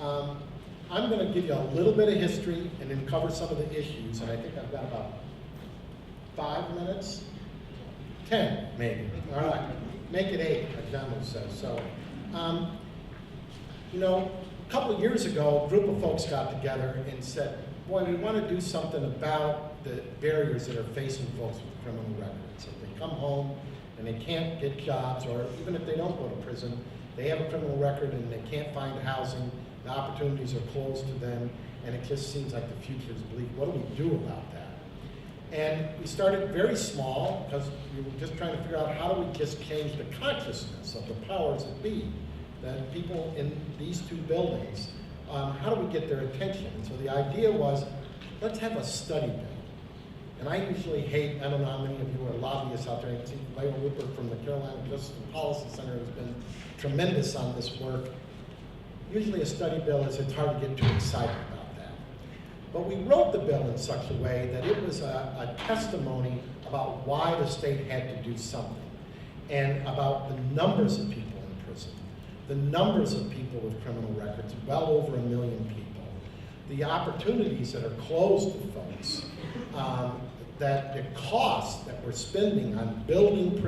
Um, I'm going to give you a little bit of history and then cover some of the issues, and I think I've got about 5 minutes, 10 maybe. All right, make it 8, like John says. So, you know, a couple of years ago, a group of folks got together and said, boy, we want to do something about the barriers that are facing folks with criminal records. If they come home and they can't get jobs, or even if they don't go to prison, they have a criminal record and they can't find housing, the opportunities are closed to them, and it just seems like the future is bleak. What do we do about that? And we started very small, because we were just trying to figure out how do we just change the consciousness of the powers that be, that people in these 2 buildings, how do we get their attention? And so the idea was, let's have a study bill. And I usually hate, I don't know how many of you are lobbyists out there. I see Layla Rupert from the Carolina Justice and Policy Center has been tremendous on this work. Usually a study bill is, it's hard to get too excited about that. But we wrote the bill in such a way that it was a testimony about why the state had to do something, and about the numbers of people in prison, the numbers of people with criminal records, well over 1 million people, the opportunities that are closed to folks, that the costs that we're spending on building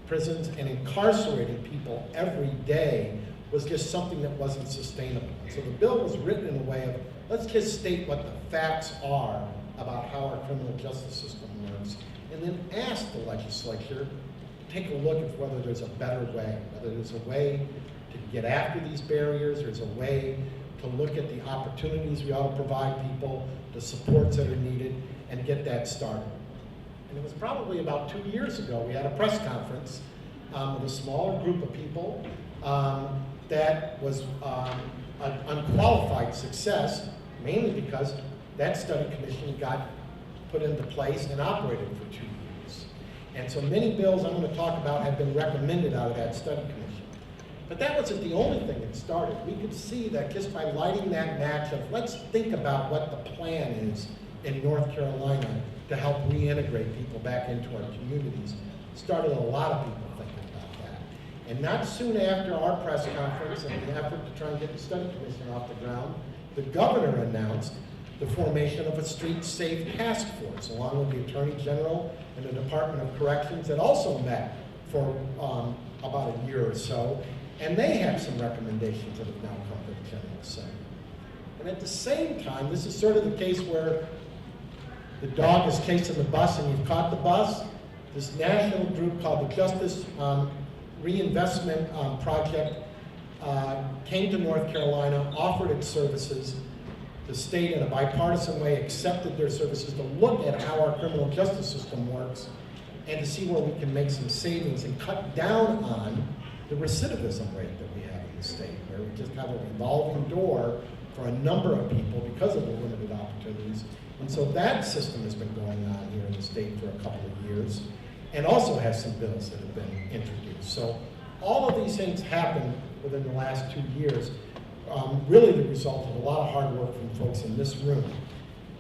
prisons and incarcerating people every day was just something that wasn't sustainable. So the bill was written in a way of, let's just state what the facts are about how our criminal justice system works, and then ask the legislature to take a look at whether there's a better way, whether there's a way to get after these barriers, there's a way to look at the opportunities we ought to provide people, the supports that are needed, and get that started. And it was probably about 2 years ago, we had a press conference with a smaller group of people that was an unqualified success, mainly because that study commission got put into place and operated for 2 years. And so many bills I'm going to talk about have been recommended out of that study commission. But that wasn't the only thing that started. We could see that just by lighting that match of, let's think about what the plan is in North Carolina to help reintegrate people back into our communities, started a lot of people thinking about that. And not soon after our press conference and the effort to try and get the study commission off the ground, the governor announced the formation of a street safe task force, along with the Attorney General and the Department of Corrections, that also met for about a year or so. And they have some recommendations that have now come to the General Assembly. And at the same time, this is sort of the case where the dog is chasing the bus and you've caught the bus. This national group called the Justice Reinvestment Project came to North Carolina, offered its services. The state, in a bipartisan way, accepted their services to look at how our criminal justice system works and to see where we can make some savings and cut down on the recidivism rate that we have in the state, where we just have a revolving door for a number of people because of the limited opportunities. And so that system has been going on here in the state for a couple of years, and also has some bills that have been introduced. So all of these things happened within the last 2 years, really the result of a lot of hard work from folks in this room.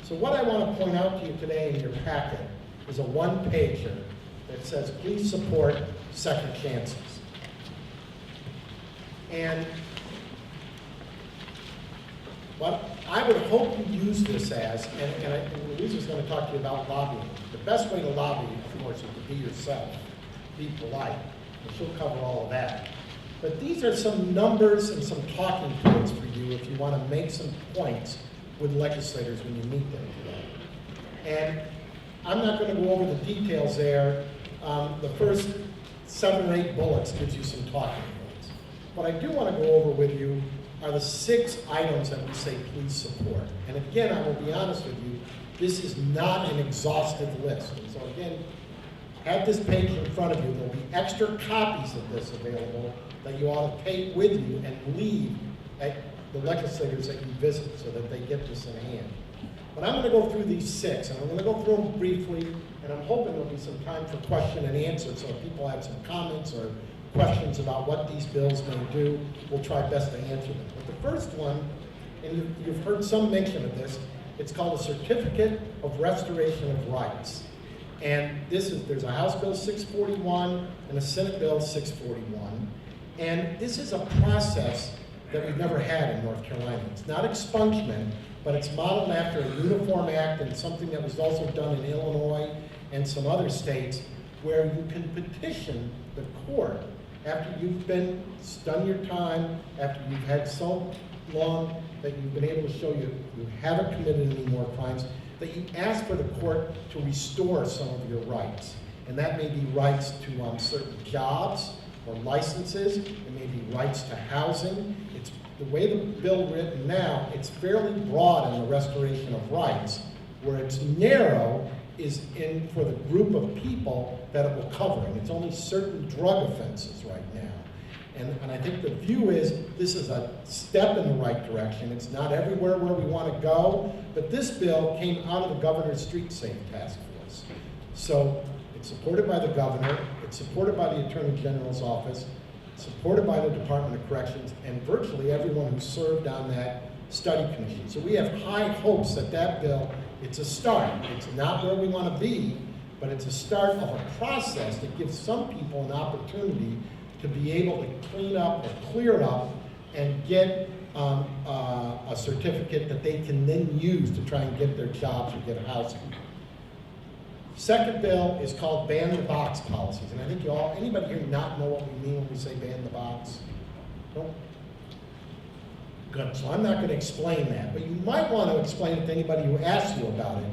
So what I want to point out to you today in your packet is a one-pager that says, please support Second Chances. And what I would hope you use this as, and Louise is going to talk to you about lobbying. The best way to lobby, of course, is to be yourself, be polite, and she'll cover all of that. But these are some numbers and some talking points for you if you want to make some points with legislators when you meet them today. And I'm not going to go over the details there. The first 7 or 8 bullets gives you some talking points. What I do want to go over with you are the 6 items that we say please support. And again, I will be honest with you, this is not an exhaustive list. And so again, have this page in front of you. There'll be extra copies of this available that you ought to take with you and leave at the legislators that you visit so that they get this in hand. But I'm going to go through these 6, and I'm going to go through them briefly, and I'm hoping there'll be some time for question and answer, so if people have some comments or questions about what these bills may do, we'll try best to answer them. But the first one, and you've heard some mention of this, it's called a Certificate of Restoration of Rights. And there's a House Bill 641 and a Senate Bill 641. And this is a process that we've never had in North Carolina. It's not expungement, but it's modeled after a uniform act and something that was also done in Illinois and some other states, where you can petition the court after you've done your time, after you've had so long that you've been able to show you haven't committed any more crimes, that you ask for the court to restore some of your rights. And that may be rights to certain jobs or licenses. It may be rights to housing. It's the way the bill written now, it's fairly broad in the restoration of rights. Where it's narrow is in for the group of people that it will cover. And it's only certain drug offenses right now. And I think the view is this is a step in the right direction. It's not everywhere where we want to go, but this bill came out of the Governor's Street Safe Task Force. So it's supported by the governor, it's supported by the Attorney General's office, supported by the Department of Corrections, and virtually everyone who served on that study commission. So we have high hopes that that bill, it's a start. It's not where we want to be, but it's a start of a process that gives some people an opportunity to be able to clean up or clear up and get a certificate that they can then use to try and get their jobs or get housing. Second bill is called Ban the Box policies. And I think anybody here not know what we mean when we say ban the box? No? Good, so I'm not going to explain that. But you might want to explain it to anybody who asks you about it,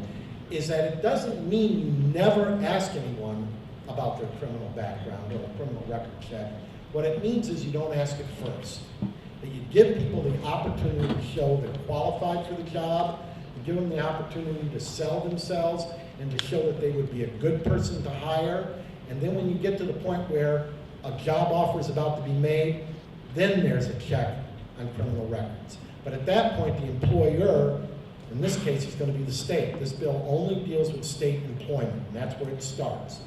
is that it doesn't mean you never ask anyone about their criminal background or a criminal record check. What it means is you don't ask it first. That you give people the opportunity to show they're qualified for the job, you give them the opportunity to sell themselves, and to show that they would be a good person to hire. And then when you get to the point where a job offer is about to be made, then there's a check on criminal records. But at that point, the employer, in this case, is going to be the state. This bill only deals with state employment, and that's where it starts.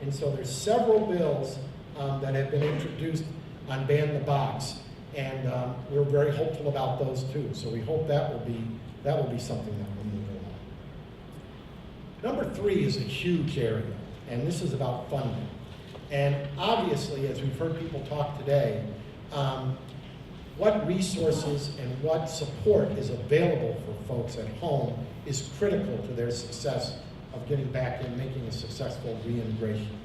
And so there's several bills that have been introduced on Ban the Box, and we're very hopeful about those too. So we hope that will be something that will move along. Number 3 is a huge area, and this is about funding. And obviously, as we've heard people talk today, what resources and what support is available for folks at home is critical to their success of getting back and making a successful reintegration.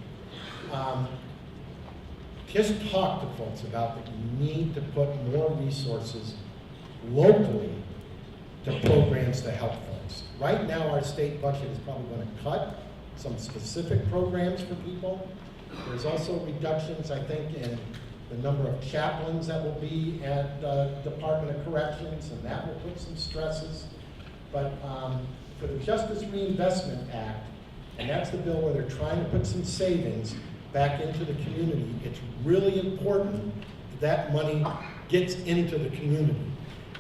Just talk to folks about that you need to put more resources locally to programs to help folks. Right now, our state budget is probably going to cut some specific programs for people. There's also reductions, I think, in the number of chaplains that will be at the Department of Corrections, and that will put some stresses. But for the Justice Reinvestment Act, and that's the bill where they're trying to put some savings back into the community, it's really important that money gets into the community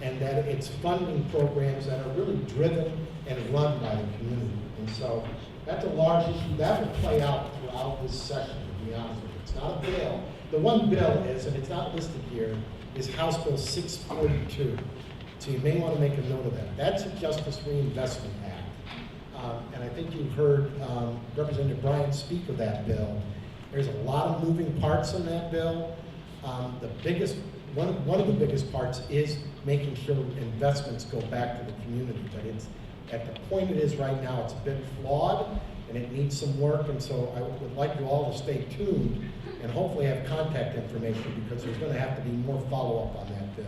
and that it's funding programs that are really driven and run by the community. And so that's a large issue. That will play out throughout this session, to be honest with you. It's not a bill. The one bill is, and it's not listed here, is House Bill 642. So you may want to make a note of that. That's a Justice Reinvestment Act. And I think you've heard Representative Bryant speak of that bill. There's a lot of moving parts in that bill. One of the biggest parts is making sure investments go back to the community. But it's at the point it is right now, it's a bit flawed and it needs some work. And so I would like you all to stay tuned and hopefully have contact information, because there's going to have to be more follow-up on that bill.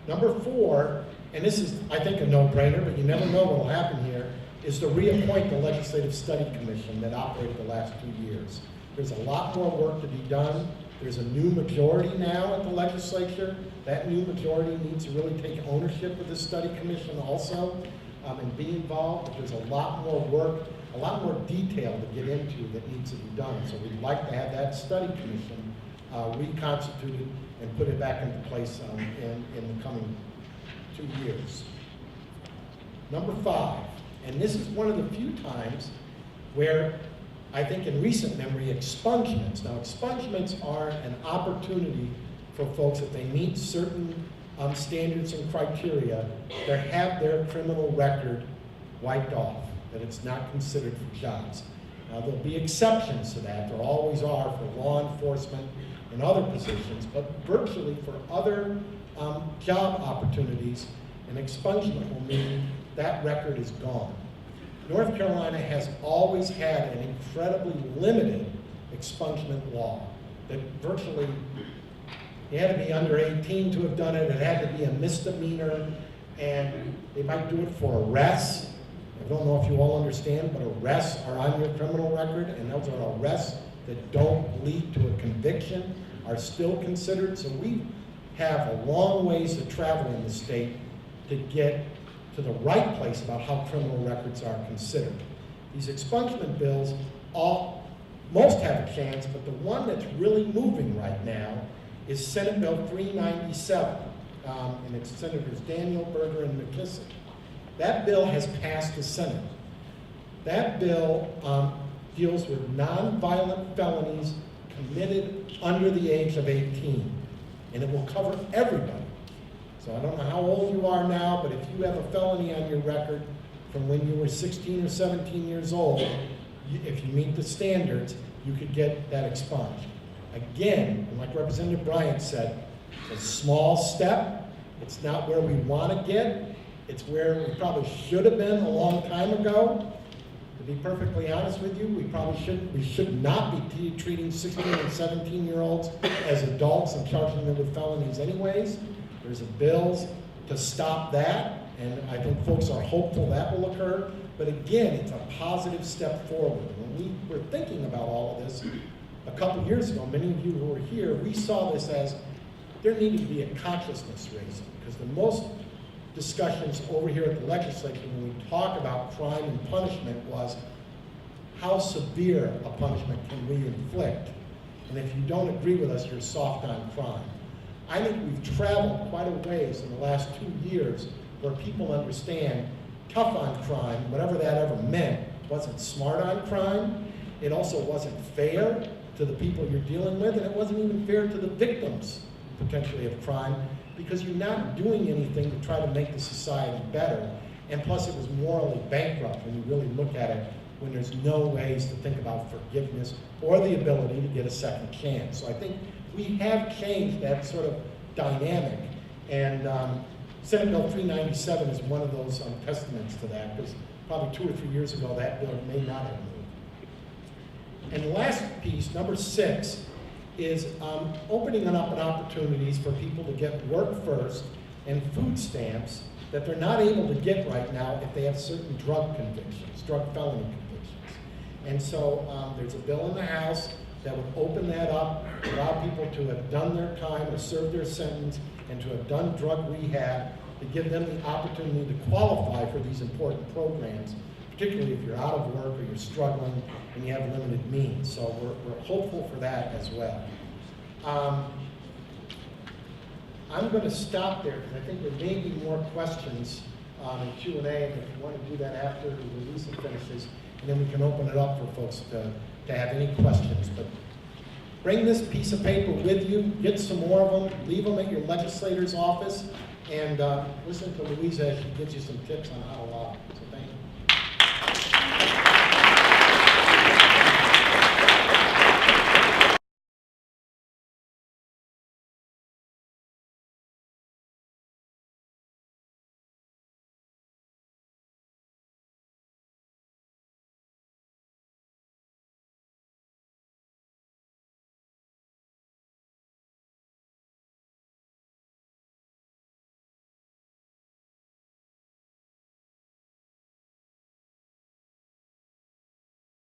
Number 4, and this is, I think, a no-brainer, but you never know what will happen here, is to reappoint the Legislative Study Commission that operated the last 2 years. There's a lot more work to be done. There's a new majority now at the legislature. That new majority needs to really take ownership of the study commission also and be involved. But there's a lot more work, a lot more detail to get into that needs to be done. So we'd like to have that study commission reconstituted and put it back into place in the coming 2 years. Number 5, and this is one of the few times where I think in recent memory, expungements. Now, expungements are an opportunity for folks, if they meet certain standards and criteria, to have their criminal record wiped off, that it's not considered for jobs. Now, there'll be exceptions to that. There always are for law enforcement in other positions, but virtually for other job opportunities, an expungement will mean that record is gone. North Carolina has always had an incredibly limited expungement law that virtually, you had to be under 18 to have done it, it had to be a misdemeanor, and they might do it for arrests. I don't know if you all understand, but arrests are on your criminal record, and those are arrests that don't lead to a conviction, are still considered. So we have a long ways to travel in the state to get to the right place about how criminal records are considered. These expungement bills, most have a chance, but the one that's really moving right now is Senate Bill 397, and it's Senators Daniel, Berger, and McKissick. That bill has passed the Senate. That bill deals with nonviolent felonies committed under the age of 18, and it will cover everybody. So I don't know how old you are now, but if you have a felony on your record from when you were 16 or 17 years old, if you meet the standards, you could get that expunged. Again, like Representative Bryant said, it's a small step. It's not where we want to get. It's where we probably should have been a long time ago. To be perfectly honest with you, we should not be treating 16 and 17-year-olds as adults and charging them with felonies anyways. There's bills to stop that, and I think folks are hopeful that will occur. But again, it's a positive step forward. When we were thinking about all of this a couple years ago, many of you who were here, we saw this as there needed to be a consciousness raising, because the most discussions over here at the legislature when we talk about crime and punishment was how severe a punishment can we inflict, and if you don't agree with us, you're soft on crime. I think we've traveled quite a ways in the last 2 years where people understand tough on crime, whatever that ever meant, wasn't smart on crime, it also wasn't fair to the people you're dealing with, and it wasn't even fair to the victims, potentially, of crime, because you're not doing anything to try to make the society better, and plus it was morally bankrupt when you really look at it, when there's no ways to think about forgiveness or the ability to get a second chance. So I think we have changed that sort of dynamic, and Senate Bill 397 is one of those testaments to that, because probably 2 or 3 years ago that bill may not have moved. And the last piece, number 6, is opening up opportunities for people to get work first and food stamps that they're not able to get right now if they have certain drug convictions, drug felony convictions. And so there's a bill in the House that would open that up, allow people to have done their time or served their sentence and to have done drug rehab, to give them the opportunity to qualify for these important programs, particularly if you're out of work or you're struggling and you have limited means. So we're hopeful for that as well. I'm going to stop there because I think there may be more questions in Q&A, and if you want to do that after Louisa finishes, and then we can open it up for folks to have any questions. But bring this piece of paper with you, get some more of them, leave them at your legislator's office, and listen to Louisa as she gives you some tips on how to lobby. So thank you.